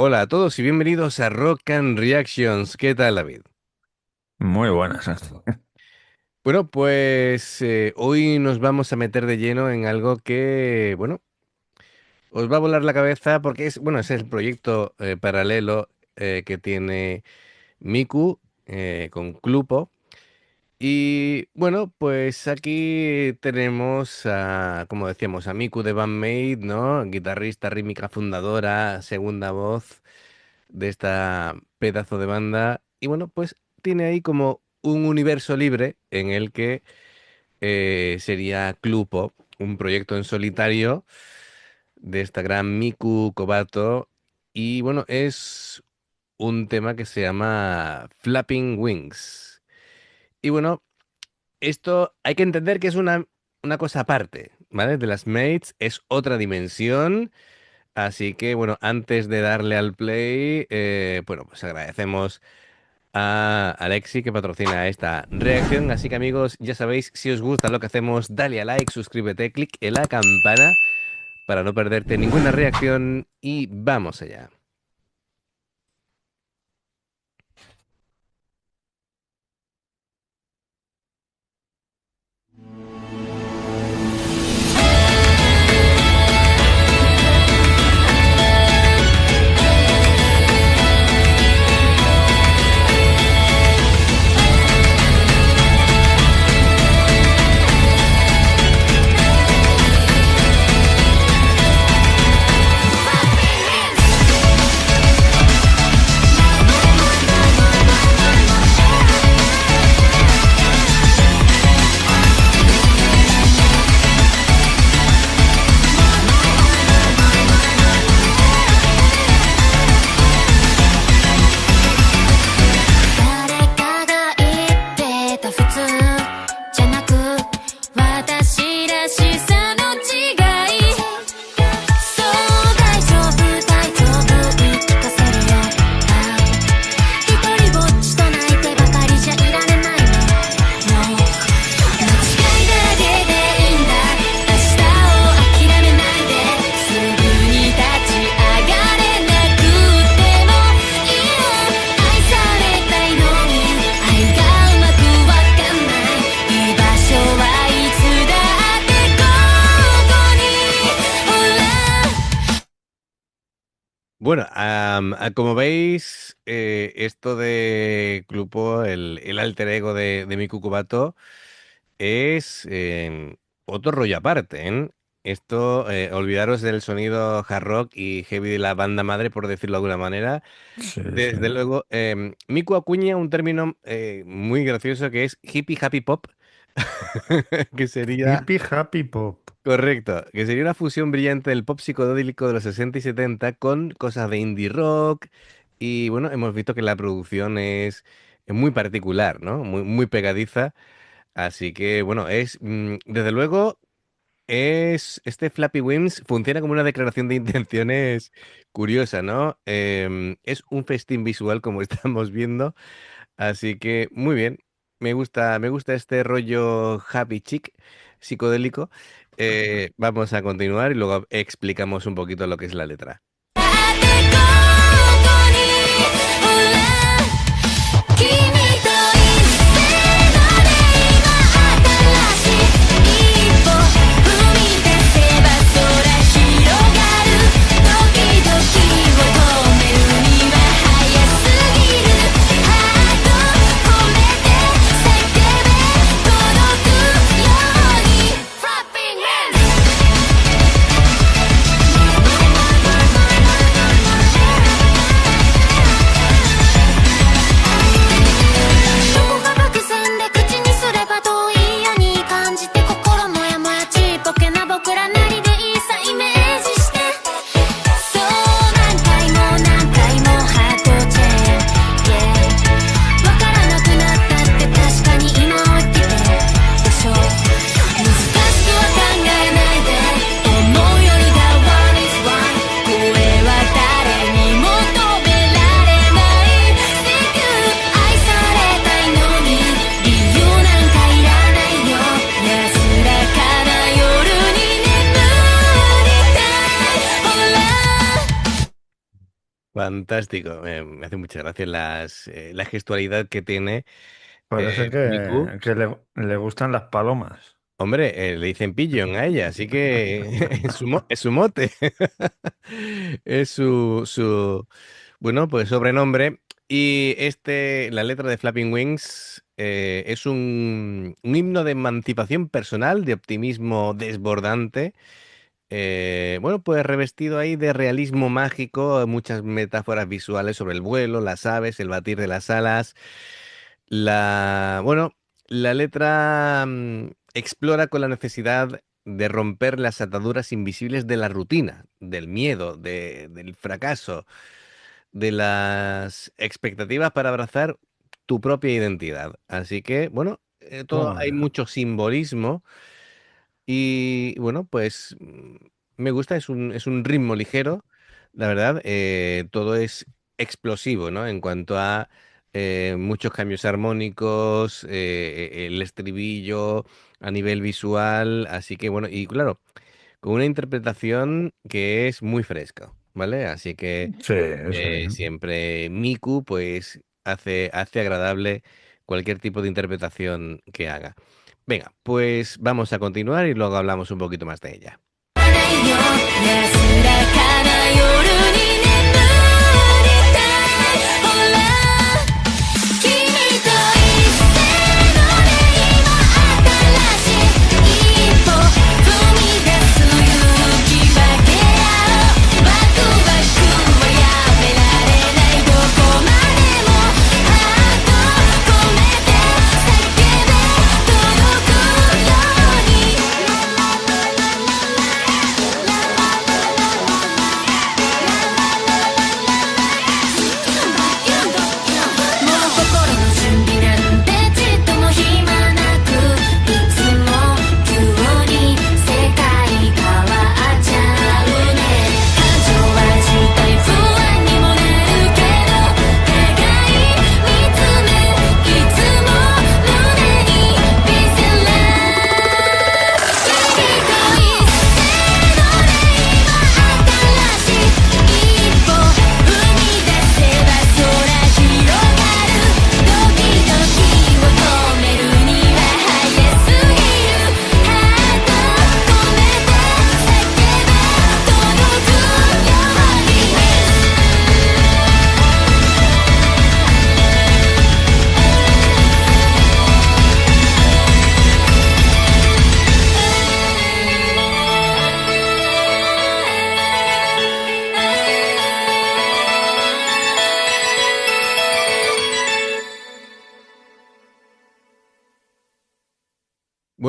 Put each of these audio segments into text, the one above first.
Hola a todos y bienvenidos a Rock and Reactions. ¿Qué tal, David? Muy buenas. Bueno, pues hoy nos vamos a meter de lleno en algo que, bueno, os va a volar la cabeza porque es el proyecto paralelo que tiene Miku con Clupo. Y bueno, pues aquí tenemos como decíamos, a Miku de Bandmate, ¿no? Guitarrista, rítmica, fundadora, segunda voz de esta pedazo de banda. Y bueno, pues tiene ahí como un universo libre en el que sería Clupo, un proyecto en solitario de esta gran Miku Kobato. Y bueno, es un tema que se llama Flapping Wings. Y bueno, esto hay que entender que es una cosa aparte, ¿vale? De las Mates, es otra dimensión. Así que bueno, antes de darle al play, bueno, pues agradecemos a Alexi que patrocina esta reacción. Así que amigos, ya sabéis, si os gusta lo que hacemos, dale a like, suscríbete, clic en la campana para no perderte ninguna reacción y vamos allá. Bueno, como veis, esto de Clupo, el alter ego de Miku Kubato, es otro rollo aparte, ¿eh? Esto, olvidaros del sonido hard rock y heavy de la banda madre, por decirlo de alguna manera. Sí, sí. Desde luego, Miku acuña un término muy gracioso que es hippie happy pop, que sería, Hippie Happy Pop. correcto, que sería una fusión brillante del pop psicodélico de los 60 y 70 con cosas de indie rock. Y bueno, hemos visto que la producción es muy particular, ¿no? Muy, muy pegadiza. Así que bueno, desde luego. Este Flappy Wings funciona como una declaración de intenciones curiosa, ¿no? Es un festín visual como estamos viendo, así que muy bien. Me gusta este rollo happy chic, psicodélico. Vamos a continuar y luego explicamos un poquito lo que es la letra. Fantástico. Me hace muchas gracias la gestualidad que tiene Parece Miku. que le gustan las palomas. Hombre, le dicen Pigeon a ella, así que es su mote. Es bueno, pues sobrenombre. Y la letra de Flapping Wings, es un himno de emancipación personal, de optimismo desbordante. Bueno, pues revestido ahí de realismo mágico, muchas metáforas visuales sobre el vuelo, las aves, el batir de las alas. Bueno, la letra explora con la necesidad de romper las ataduras invisibles de la rutina, del miedo, del fracaso, de las expectativas para abrazar tu propia identidad. Así que, bueno, hay Joder. mucho simbolismo y bueno, pues me gusta, es un ritmo ligero, la verdad, todo es explosivo, ¿no? En cuanto a muchos cambios armónicos, el estribillo a nivel visual, así que bueno, y claro, con una interpretación que es muy fresca, ¿vale? Así que Sí, sí. siempre Miku, pues hace agradable cualquier tipo de interpretación que haga. Venga, pues vamos a continuar y luego hablamos un poquito más de ella.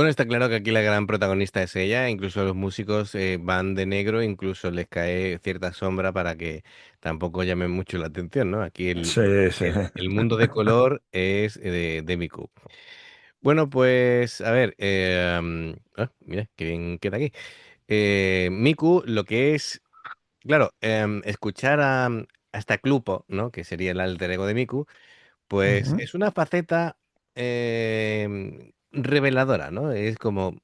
bueno, está claro que aquí la gran protagonista es ella, incluso los músicos van de negro, incluso les cae cierta sombra para que tampoco llamen mucho la atención, ¿no? Aquí Sí, sí. el mundo de color es de Miku. Bueno, pues a ver, mira, qué bien queda aquí. Miku, lo que es, claro, escuchar a esta Clupo, ¿no? Que sería el alter ego de Miku, pues Ujú. es una faceta reveladora, ¿no? Es como,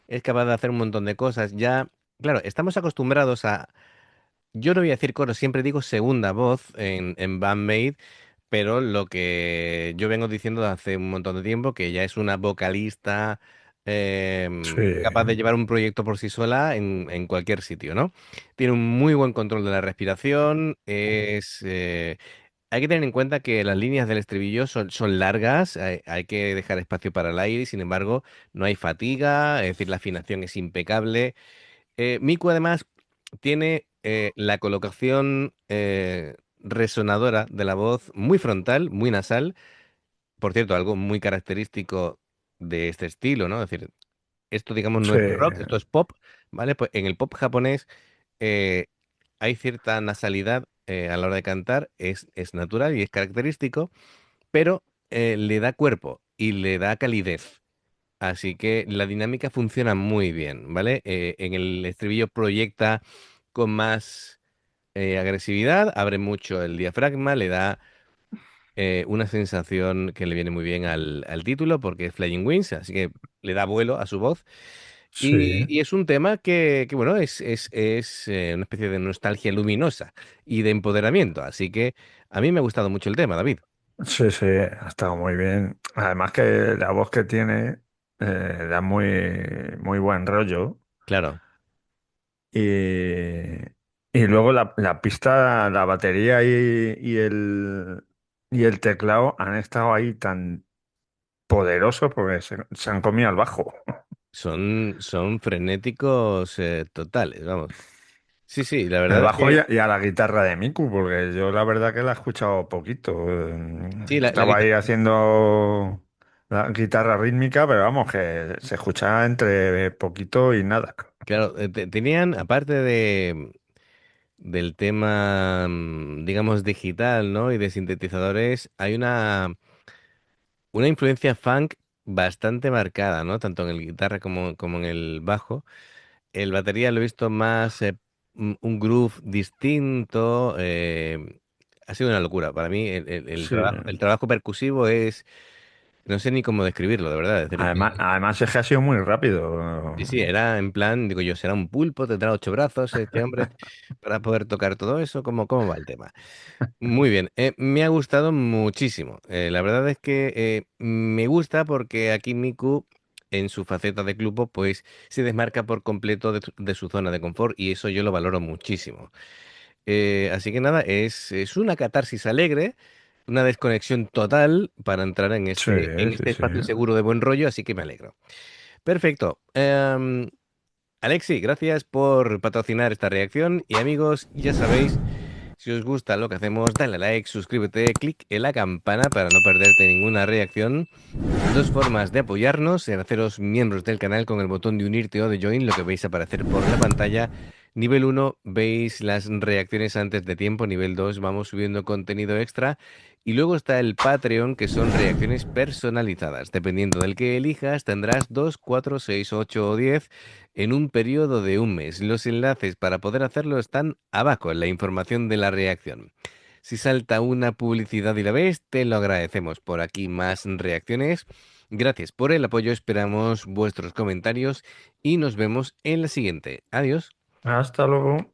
es capaz de hacer un montón de cosas. Ya, claro, estamos acostumbrados a, yo no voy a decir coro, siempre digo segunda voz en Bandmate, pero lo que yo vengo diciendo hace un montón de tiempo, que ya es una vocalista Sí, capaz de llevar un proyecto por sí sola en cualquier sitio, ¿no? Tiene un muy buen control de la respiración, hay que tener en cuenta que las líneas del estribillo son largas, hay que dejar espacio para el aire, y sin embargo, no hay fatiga, es decir, la afinación es impecable. Miku además tiene la colocación resonadora de la voz muy frontal, muy nasal. Por cierto, algo muy característico de este estilo, ¿no? Es decir, esto digamos no sí, es rock, esto es pop, ¿vale? Pues en el pop japonés eh, hay cierta nasalidad a la hora de cantar, es natural y es característico, pero le da cuerpo y le da calidez. Así que la dinámica funciona muy bien, ¿vale? En el estribillo proyecta con más agresividad, abre mucho el diafragma, le da una sensación que le viene muy bien al título porque es Flying Wings, así que le da vuelo a su voz. Sí, Y es un tema que, bueno, es una especie de nostalgia luminosa y de empoderamiento. Así que a mí me ha gustado mucho el tema, David. sí, sí, ha estado muy bien. Además que la voz que tiene da muy buen rollo. Claro, Y, y luego la pista, la batería y el teclado han estado ahí tan poderosos porque se han comido al bajo. son frenéticos totales, vamos. Sí, sí, la El verdad es bajo y que a la guitarra de Miku, porque yo la verdad que la he escuchado poquito. sí, la Estaba ahí guitarra, haciendo la guitarra rítmica, pero vamos, que se escuchaba entre poquito y nada. claro, tenían, aparte del tema, digamos, digital, ¿no? Y de sintetizadores, hay una influencia funk bastante marcada, ¿no? Tanto en el guitarra como en el bajo. El batería lo he visto más un groove distinto. Ha sido una locura. Para mí Sí. el trabajo percusivo es, no sé ni cómo describirlo, de verdad. Es decir, Además es que ha sido muy rápido. sí, sí, era en plan, digo yo, será un pulpo, tendrá 8 brazos este hombre para poder tocar todo eso. ¿Cómo va el tema? Muy bien, me ha gustado muchísimo. La verdad es que me gusta porque aquí Miku, en su faceta de club, pues se desmarca por completo de su zona de confort y eso yo lo valoro muchísimo. Así que nada, es una catarsis alegre, una desconexión total para entrar Sí, en sí, este sí. espacio seguro de buen rollo, así que me alegro. Perfecto. Alexi, gracias por patrocinar esta reacción y amigos, ya sabéis. Si os gusta lo que hacemos, dale a like, suscríbete, clic en la campana para no perderte ninguna reacción. Dos formas de apoyarnos, en haceros miembros del canal con el botón de unirte o de join, lo que veis aparecer por la pantalla. Nivel uno veis las reacciones antes de tiempo. Nivel 2 vamos subiendo contenido extra. Y luego está el Patreon, que son reacciones personalizadas. Dependiendo del que elijas, tendrás 2, 4, 6, 8 o 10 en un periodo de un mes. Los enlaces para poder hacerlo están abajo en la información de la reacción. Si salta una publicidad y la ves, te lo agradecemos. Por aquí más reacciones. Gracias por el apoyo, esperamos vuestros comentarios y nos vemos en la siguiente. Adiós. Hasta luego.